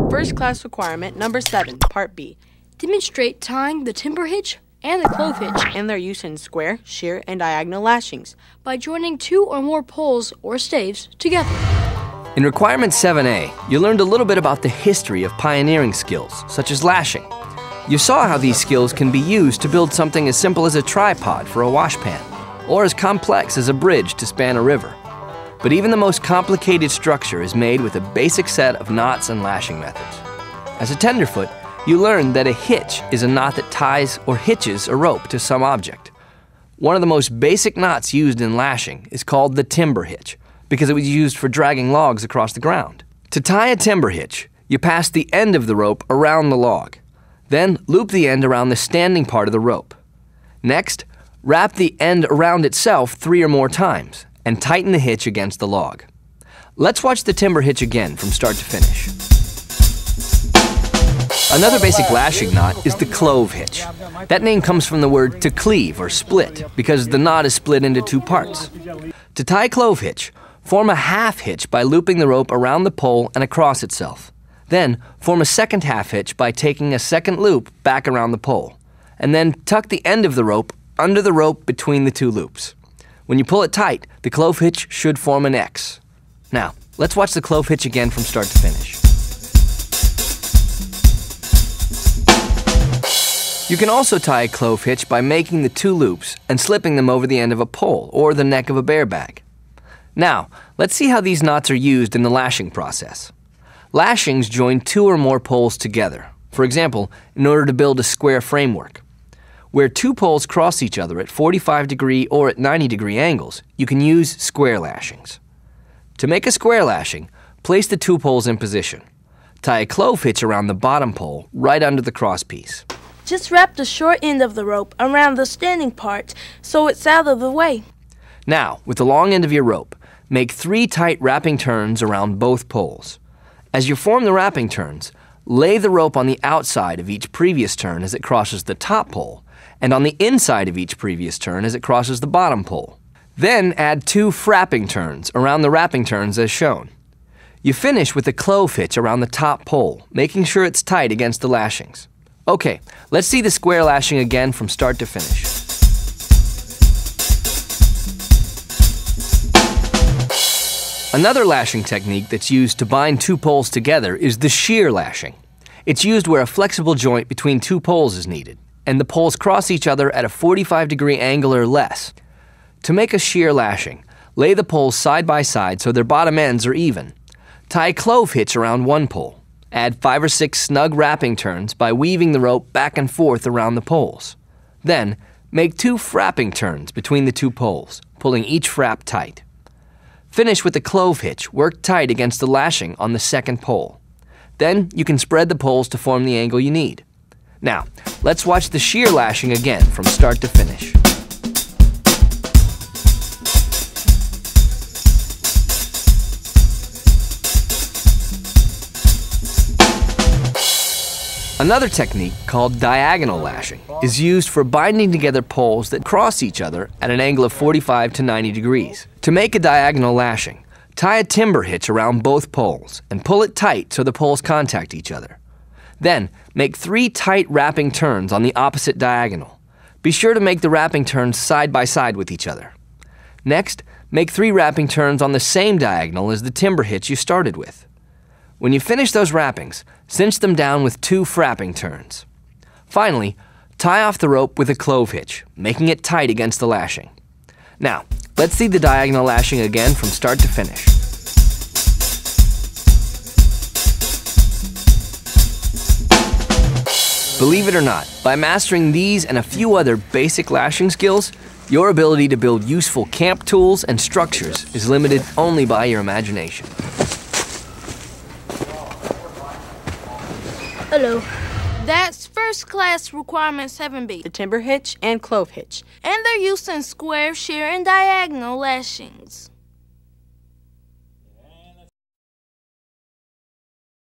First class requirement number 7, Part B. Demonstrate tying the timber hitch and the clove hitch And their use in square, shear, and diagonal lashings. by joining 2 or more poles or staves together. In Requirement 7A, you learned a little bit about the history of pioneering skills, such as lashing. You saw how these skills can be used to build something as simple as a tripod for a washpan, or as complex as a bridge to span a river. But even the most complicated structure is made with a basic set of knots and lashing methods. As a tenderfoot, you learned that a hitch is a knot that ties or hitches a rope to some object. One of the most basic knots used in lashing is called the timber hitch, because it was used for dragging logs across the ground. To tie a timber hitch, you pass the end of the rope around the log. Then loop the end around the standing part of the rope. Next, wrap the end around itself 3 or more times and tighten the hitch against the log. Let's watch the timber hitch again from start to finish. Another basic lashing knot is the clove hitch. That name comes from the word to cleave or split because the knot is split into 2 parts. To tie a clove hitch, form a half hitch by looping the rope around the pole and across itself. Then form a second half hitch by taking a second loop back around the pole. And then tuck the end of the rope under the rope between the 2 loops. When you pull it tight, the clove hitch should form an X. Now, let's watch the clove hitch again from start to finish. You can also tie a clove hitch by making the 2 loops and slipping them over the end of a pole or the neck of a bear bag. Now, let's see how these knots are used in the lashing process. Lashings join 2 or more poles together, for example, in order to build a square framework. Where 2 poles cross each other at 45-degree or at 90-degree angles, you can use square lashings. To make a square lashing, place the 2 poles in position. Tie a clove hitch around the bottom pole right under the crosspiece. Just wrap the short end of the rope around the standing part so it's out of the way. Now, with the long end of your rope, make 3 tight wrapping turns around both poles. As you form the wrapping turns, lay the rope on the outside of each previous turn as it crosses the top pole, and on the inside of each previous turn as it crosses the bottom pole. Then add 2 frapping turns around the wrapping turns as shown. You finish with a clove hitch around the top pole, making sure it's tight against the lashings. Okay, let's see the square lashing again from start to finish. Another lashing technique that's used to bind 2 poles together is the shear lashing. It's used where a flexible joint between 2 poles is needed, and the poles cross each other at a 45-degree angle or less. To make a shear lashing, lay the poles side by side so their bottom ends are even. Tie a clove hitch around one pole. Add 5 or 6 snug wrapping turns by weaving the rope back and forth around the poles. Then, make 2 frapping turns between the 2 poles, pulling each frap tight. Finish with the clove hitch worked tight against the lashing on the second pole. Then, you can spread the poles to form the angle you need. Now, let's watch the shear lashing again from start to finish. Another technique, called diagonal lashing, is used for binding together poles that cross each other at an angle of 45 to 90 degrees. To make a diagonal lashing, tie a timber hitch around both poles and pull it tight so the poles contact each other. Then, make 3 tight wrapping turns on the opposite diagonal. Be sure to make the wrapping turns side by side with each other. Next, make 3 wrapping turns on the same diagonal as the timber hitch you started with. When you finish those wrappings, cinch them down with 2 frapping turns. Finally, tie off the rope with a clove hitch, making it tight against the lashing. Now, let's see the diagonal lashing again from start to finish. Believe it or not, by mastering these and a few other basic lashing skills, your ability to build useful camp tools and structures is limited only by your imagination. Hello. That's first class requirement 7B. The timber hitch and clove hitch. And their use in square, shear, and diagonal lashings.